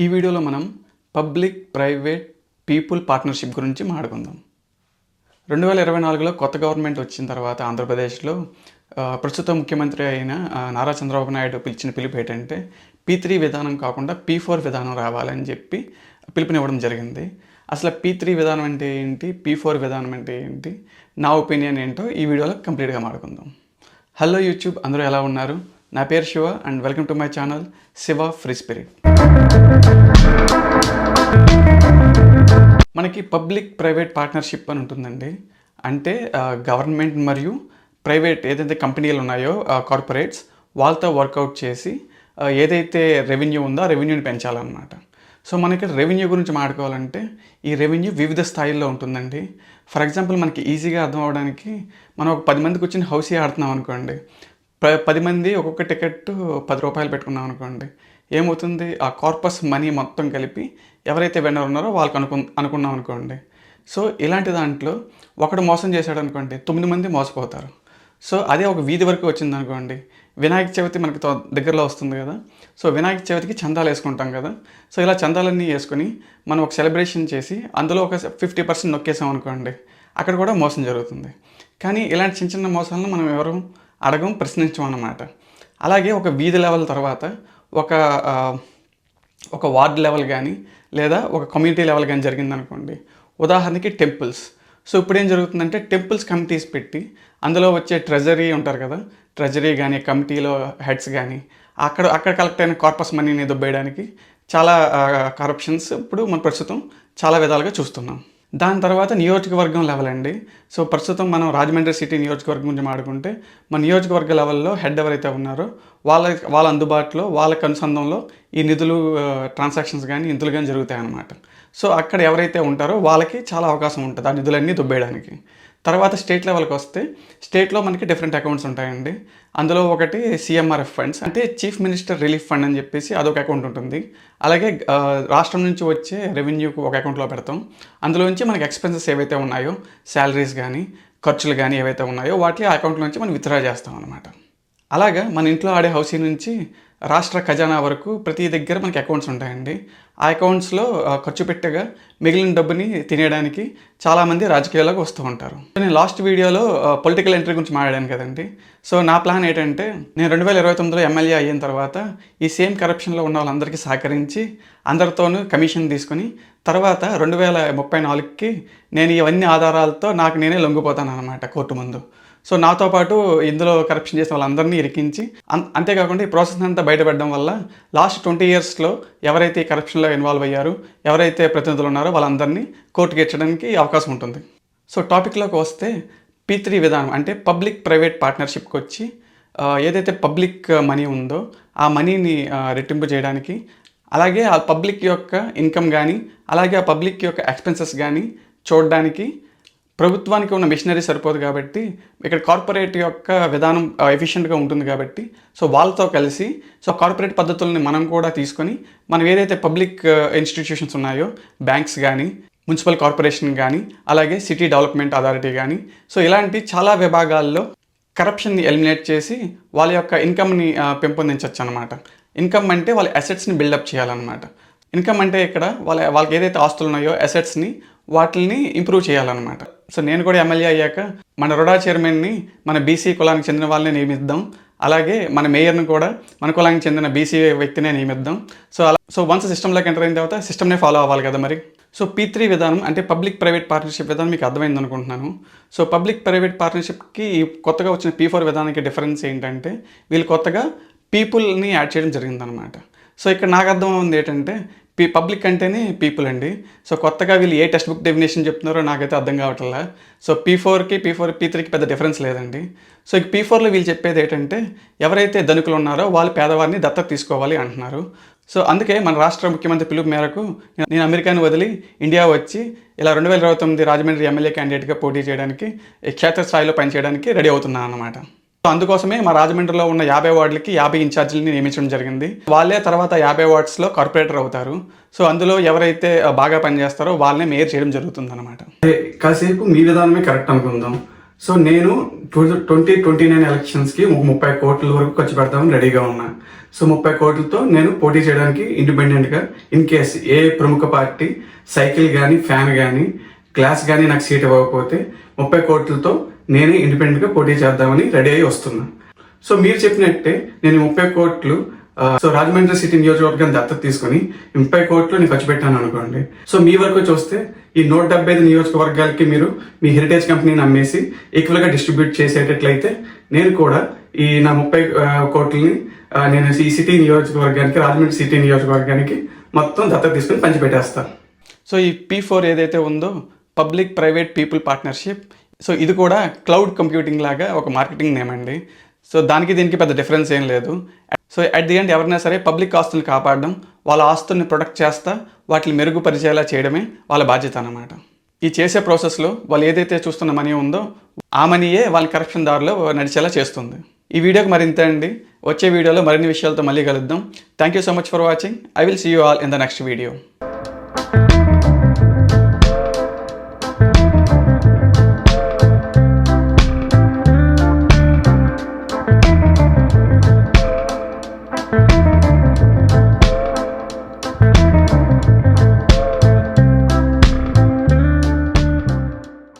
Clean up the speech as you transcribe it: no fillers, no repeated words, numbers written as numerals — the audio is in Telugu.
ఈ వీడియోలో మనం పబ్లిక్ ప్రైవేట్ పీపుల్ పార్ట్నర్షిప్ గురించి మాట్లాడుకుందాం. 2024లో కొత్త గవర్నమెంట్ వచ్చిన తర్వాత ఆంధ్రప్రదేశ్లో ప్రస్తుత ముఖ్యమంత్రి అయిన నారా చంద్రబాబు నాయుడు పిలిచిన పిలుపు ఏంటంటే P3 విధానం కాకుండా P4 విధానం రావాలని చెప్పి పిలుపునివ్వడం జరిగింది. అసలు P3 విధానం అంటే ఏంటి, P4 విధానం అంటే ఏంటి, నా ఒపీనియన్ ఏంటో ఈ వీడియోలో కంప్లీట్గా మాట్లాడుకుందాం. హలో యూట్యూబ్, అందరూ ఎలా ఉన్నారు? నా పేరు Shiva and welcome to my channel Shiva free spirit. మనకి పబ్లిక్ ప్రైవేట్ పార్ట్నర్షిప్ అని ఉంటుందండి. అంటే గవర్నమెంట్ మరియు ప్రైవేట్ ఏదైతే కంపెనీలు ఉన్నాయో కార్పొరేట్స్ వాళ్ళతో వర్కౌట్ చేసి ఏదైతే రెవెన్యూ ఉందో ఆ రెవెన్యూని పెంచాలన్నమాట. సో మనకి రెవెన్యూ గురించి మాట్లాడుకోవాలంటే ఈ రెవెన్యూ వివిధ స్థాయిల్లో ఉంటుందండి. ఫర్ ఎగ్జాంపుల్ మనకి ఈజీగా అర్థం అవ్వడానికి మనం ఒక 10 మంది కూర్చొని హౌసీ ఆడుతున్నాం అనుకోండి. 10 మంది ఒక్కొక్క టికెట్ 10 రూపాయలు పెట్టుకున్నాం అనుకోండి, ఏమవుతుంది, ఆ కార్పస్ మనీ మొత్తం కలిపి ఎవరైతే వెండర్ ఉన్నారో వాళ్ళకి అనుకున్నాం అనుకోండి. సో ఇలాంటి దాంట్లో ఒకడు మోసం చేశాడు అనుకోండి, 9 మంది మోసపోతారు. సో అదే ఒక వీధి వరకు వచ్చింది అనుకోండి, వినాయక చవితి మనకి దగ్గరలో వస్తుంది కదా. సో వినాయక చవితికి చందాలు వేసుకుంటాం కదా. సో ఇలా చందాలన్నీ వేసుకొని మనం ఒక సెలబ్రేషన్ చేసి అందులో ఒక 50% నొక్కేసాం అనుకోండి, అక్కడ కూడా మోసం జరుగుతుంది. కానీ ఇలాంటి చిన్న చిన్న మోసాలను మనం ఎవరు అడగం, ప్రశ్నించం అన్నమాట. అలాగే ఒక వీధి లెవెల్ తర్వాత ఒక వార్డ్ లెవెల్ కానీ లేదా ఒక కమ్యూనిటీ లెవెల్ కానీ జరిగిందనుకోండి. ఉదాహరణకి టెంపుల్స్. సో ఇప్పుడు ఏం జరుగుతుందంటే టెంపుల్స్ కమిటీస్ పెట్టి అందులో వచ్చే ట్రెజరీ ఉంటారు కదా, ట్రెజరీ కానీ కమిటీలో హెడ్స్ కానీ అక్కడ కలెక్ట్ అయిన కార్పస్ మనీని దొబ్బేయడానికి చాలా కరప్షన్స్ ఇప్పుడు మన ప్రస్తుతం చాలా విధాలుగా చూస్తున్నాం. దాని తర్వాత నియోజకవర్గం లెవెల్ అండి. సో ప్రస్తుతం మనం రాజమండ్రి సిటీ నియోజకవర్గం గురించి మాట్లాడుకుంటే మన నియోజకవర్గ లెవెల్లో హెడ్ ఎవరైతే ఉన్నారో వాళ్ళ అందుబాటులో వాళ్ళకి అనుసంధానంలో ఈ నిధులు ట్రాన్సాక్షన్స్ కానీ నిధులు కానీ జరుగుతాయి అన్నమాట. సో అక్కడ ఎవరైతే ఉంటారో వాళ్ళకి చాలా అవకాశం ఉంటుంది ఆ నిధులన్నీ దుబ్బేయడానికి. తర్వాత స్టేట్ లెవెల్కి వస్తే స్టేట్లో మనకి డిఫరెంట్ అకౌంట్స్ ఉంటాయండి. అందులో ఒకటి CMRF ఫండ్స్, అంటే చీఫ్ మినిస్టర్ రిలీఫ్ ఫండ్ అని చెప్పేసి అదొక అకౌంట్ ఉంటుంది. అలాగే రాష్ట్రం నుంచి వచ్చే రెవెన్యూకి ఒక అకౌంట్లో పెడతాం. అందులోంచి మనకి ఎక్స్పెన్సెస్ ఏవైతే ఉన్నాయో, శాలరీస్ కానీ ఖర్చులు కానీ ఏవైతే ఉన్నాయో వాటి ఆ అకౌంట్ నుంచి మనం విత్డ్రా చేస్తాం అనమాట. అలాగా మన ఇంట్లో ఆడే హౌసీ నుంచి రాష్ట్ర ఖజానా వరకు ప్రతి దగ్గర మనకి అకౌంట్స్ ఉంటాయండి. ఆ అకౌంట్స్లో ఖర్చు పెట్టగా మిగిలిన డబ్బుని తినేయడానికి చాలామంది రాజకీయాల్లోకి వస్తూ ఉంటారు. నేను లాస్ట్ వీడియోలో పొలిటికల్ ఎంట్రీ గురించి మాట్లాడాను కదండి. సో నా ప్లాన్ ఏంటంటే నేను 2029లో ఎమ్మెల్యే అయిన తర్వాత ఈ సేమ్ కరప్షన్లో ఉన్న వాళ్ళందరికీ సహకరించి అందరితోనూ కమిషన్ తీసుకొని తర్వాత 2034కి నేను ఇవన్నీ ఆధారాలతో నాకు నేనే లొంగిపోతాను అన్నమాట కోర్టు ముందు. సో నాతో పాటు ఇందులో కరప్షన్ చేసిన వాళ్ళందరినీ ఇరికించి అంతేకాకుండా ఈ ప్రాసెస్ అంతా బయటపడడం వల్ల లాస్ట్ 20 ఇయర్స్లో ఎవరైతే ఈ కరప్షన్లో ఇన్వాల్వ్ అయ్యారు, ఎవరైతే ప్రతినిధులు ఉన్నారో వాళ్ళందరినీ కోర్టుకి ఇచ్చడానికి అవకాశం ఉంటుంది. సో టాపిక్లోకి వస్తే P3 విధానం అంటే పబ్లిక్ ప్రైవేట్ పార్ట్నర్షిప్కి వచ్చి ఏదైతే పబ్లిక్ మనీ ఉందో ఆ మనీని రెట్టింపు చేయడానికి, అలాగే ఆ పబ్లిక్ యొక్క ఇన్కమ్ కానీ అలాగే ఆ పబ్లిక్ యొక్క ఎక్స్పెన్సెస్ కానీ చూడడానికి ప్రభుత్వానికి ఉన్న మిషనరీ సరిపోదు కాబట్టి ఇక్కడ కార్పొరేట్ యొక్క విధానం ఎఫిషియెంట్గా ఉంటుంది కాబట్టి సో వాళ్ళతో కలిసి సో కార్పొరేట్ పద్ధతుల్ని మనం కూడా తీసుకొని మనం ఏదైతే పబ్లిక్ ఇన్స్టిట్యూషన్స్ ఉన్నాయో, బ్యాంక్స్ కానీ, మున్సిపల్ కార్పొరేషన్ కానీ, అలాగే సిటీ డెవలప్మెంట్ అథారిటీ కానీ, సో ఇలాంటి చాలా విభాగాల్లో కరప్షన్ని ఎలిమినేట్ చేసి వాళ్ళ యొక్క ఇన్కమ్ని పెంపొందించవచ్చు అనమాట. ఇన్కమ్ అంటే వాళ్ళ అసెట్స్ని బిల్డప్ చేయాలన్నమాట. ఇన్కమ్ అంటే ఇక్కడ వాళ్ళకి ఏదైతే ఆస్తులు ఉన్నాయో అసెట్స్ని వాటిని ఇంప్రూవ్ చేయాలన్నమాట. సో నేను కూడా ఎమ్మెల్యే అయ్యాక మన రుడా చైర్మన్ని మన బీసీ కులానికి చెందిన వాళ్ళని నియమిద్దాం, అలాగే మన మేయర్ని కూడా మన కులానికి చెందిన బీసీ వ్యక్తినే నియమిద్దాం. సో వన్స్ సిస్టంలోకి ఎంటర్ అయిన తర్వాత సిస్టమ్నే ఫాలో అవ్వాలి కదా మరి. సో P3 విధానం అంటే పబ్లిక్ ప్రైవేట్ పార్ట్నర్షిప్ విధానం మీకు అర్థమైంది అనుకుంటున్నాను. సో పబ్లిక్ ప్రైవేట్ పార్ట్నర్షిప్కి కొత్తగా వచ్చిన P4 విధానానికి డిఫరెన్స్ ఏంటంటే వీళ్ళు కొత్తగా పీపుల్ని యాడ్ చేయడం జరిగిందనమాట. సో ఇక్కడ నాకు అర్థం ఉంది ఏంటంటే పబ్లిక్ అంటేనే పీపుల్ అండి. సో కొత్తగా వీళ్ళు ఏ టెక్స్ట్ బుక్ డెఫినేషన్ చెప్తున్నారో నాకైతే అర్థం కావట్లా. సో P3కి పెద్ద డిఫరెన్స్ లేదండి. సో ఇక P4లో వీళ్ళు చెప్పేది ఏంటంటే ఎవరైతే ధనికులు ఉన్నారో వాళ్ళు పేదవారిని దత్తత తీసుకోవాలి అంటున్నారు. సో అందుకే మన రాష్ట్ర ముఖ్యమంత్రి పిలుపు మేరకు నేను అమెరికాను వదిలి ఇండియా వచ్చి ఇలా 2029 రాజమండ్రి ఎమ్మెల్యే క్యాండిడేట్గా పోటీ చేయడానికి క్షేత్రస్థాయిలో పనిచేయడానికి రెడీ అవుతున్నాను అన్నమాట. సో అందుకోసమే మా రాజమండ్రిలో ఉన్న 50 వార్డులకి 50 ఇన్ఛార్జీలని నియమించడం జరిగింది. వాళ్ళే తర్వాత 50 వార్డ్స్లో కార్పొరేటర్ అవుతారు. సో అందులో ఎవరైతే బాగా పనిచేస్తారో వాళ్ళనే మేయర్ చేయడం జరుగుతుంది అనమాట. కాసేపు మీ విధానమే కరెక్ట్ అనుకుందాం. సో నేను 2029 ఎలక్షన్స్కి 30 కోట్ల వరకు ఖర్చు పెడతామని రెడీగా ఉన్నా. సో 30 కోట్లతో నేను పోటీ చేయడానికి ఇండిపెండెంట్గా ఇన్ కేస్ ఏ ప్రముఖ పార్టీ సైకిల్ కానీ ఫ్యాన్ కానీ గ్లాస్ కానీ నాకు సీట్ ఇవ్వకపోతే 30 కోట్లతో నేనే ఇండిపెండెంట్గా పోటీ చేద్దామని రెడీ అయ్యి వస్తున్నా. సో మీరు చెప్పినట్టే నేను 30 కోట్లు సో రాజమండ్రి సిటీ నియోజకవర్గాన్ని దత్తత తీసుకుని 30 కోట్లు నేను ఖర్చు పెట్టాను అనుకోండి. సో మీ వరకు చూస్తే ఈ 175 నియోజకవర్గాలకి మీరు మీ హెరిటేజ్ కంపెనీని అమ్మేసి ఈక్వల్గా డిస్ట్రిబ్యూట్ చేసేటట్లయితే నేను కూడా ఈ నా 30 కోట్లని నేను ఈ సిటీ నియోజకవర్గానికి రాజమండ్రి సిటీ నియోజకవర్గానికి మొత్తం దత్తత తీసుకుని పంచిపెట్టేస్తాను. సో ఈ P4 ఏదైతే ఉందో public private people partnership, so ఇది కూడా క్లౌడ్ కంప్యూటింగ్ లాగా ఒక మార్కెటింగ్ నేమ్ అండి. సో దానికి దీనికి పెద్ద డిఫరెన్స్ ఏం లేదు. సో అట్ ది ఎండ్ ఎవరైనా సరే పబ్లిక్ ఆస్తుల్ని కాపాడడం, వాళ్ళ ఆస్తుల్ని ప్రొటెక్ట్ చేస్తా వాటిని మెరుగుపరిచేలా చేయడమే వాళ్ళ బాధ్యత అన్నమాట. ఈ చేసే ప్రాసెస్లో వాళ్ళు ఏదైతే చూస్తున్న మనీ ఉందో ఆ మనీయే వాళ్ళ కరప్షన్ దారిలో నడిచేలా చేస్తుంది. ఈ వీడియోకి మరింత అండి. వచ్చే వీడియోలో మరిన్ని విషయాలతో మళ్ళీ కలుద్దాం. Thank you so much for watching. I will see you all in the next video.